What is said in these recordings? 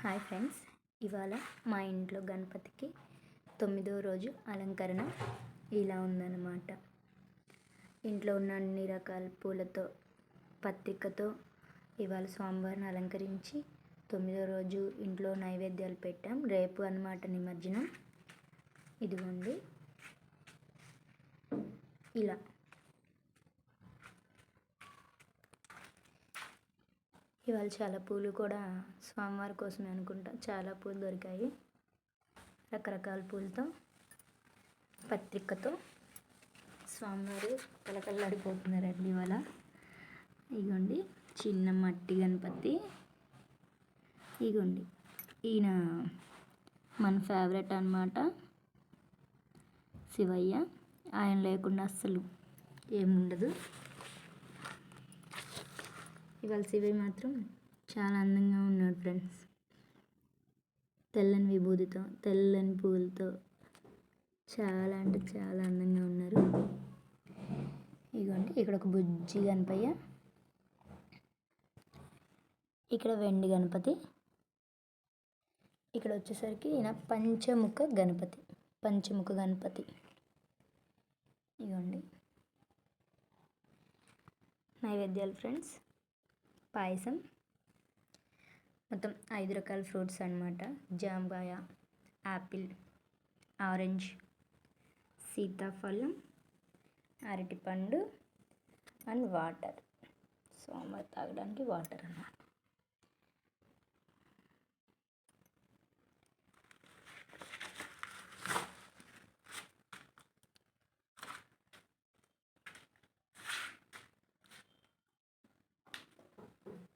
Hi friends, ఇవాళ మా ఇంట్లో గణపతికి 9వ రోజు అలంకరణ ఇలా ఉందన్నమాట. ఇంట్లో ఉన్న అన్ని రకాల పూలతో పత్రికతో ఇవాళ స్వామివారిని అలంకరించి 9వ రోజు ఇంట్లో నైవేద్యాలు పెట్టాం. రేపు అన్నమాట నిమజ్జనం. ఇదిగోండి ఇలా ఇవాళ చాలా పూలు కూడా స్వామివారి కోసమే అనుకుంటా. చాలా పూలు దొరికాయి. రకరకాల పూలతో పత్రికతో స్వామివారు కలకల్లాడిపోతున్నారండి ఇవాళ. ఇగోండి చిన్న మట్టి గణపతి. ఇగోండి ఈయన మన ఫేవరెట్ అన్నమాట, శివయ్య. ఆయన లేకుండా అస్సలు ఏముండదు. ఇవాళ శివయ్య మాత్రం చాలా అందంగా ఉన్నాడు ఫ్రెండ్స్. తెల్లని విభూతితో, తెల్లని పూలతో చాలా అంటే చాలా అందంగా ఉన్నారు. ఇదిగోండి ఇక్కడ ఒక బుజ్జి గణపయ్య, ఇక్కడ వెండి గణపతి, ఇక్కడ వచ్చేసరికి ఈయన పంచముఖ గణపతి. ఇదిగోండి నైవేద్యాలు ఫ్రెండ్స్. పాయసం, మొత్తం 5 రకాల ఫ్రూట్స్ అన్నమాట. జాంకాయ, యాపిల్, ఆరెంజ్, సీతాఫలం, అరటిపండు అండ్ వాటర్. సోమవారం తాగడానికి వాటర్ అన్నమాట.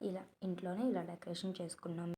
ఇలా ఇంట్లోనే ఇలా డెకరేషన్ చేసుకున్నాం.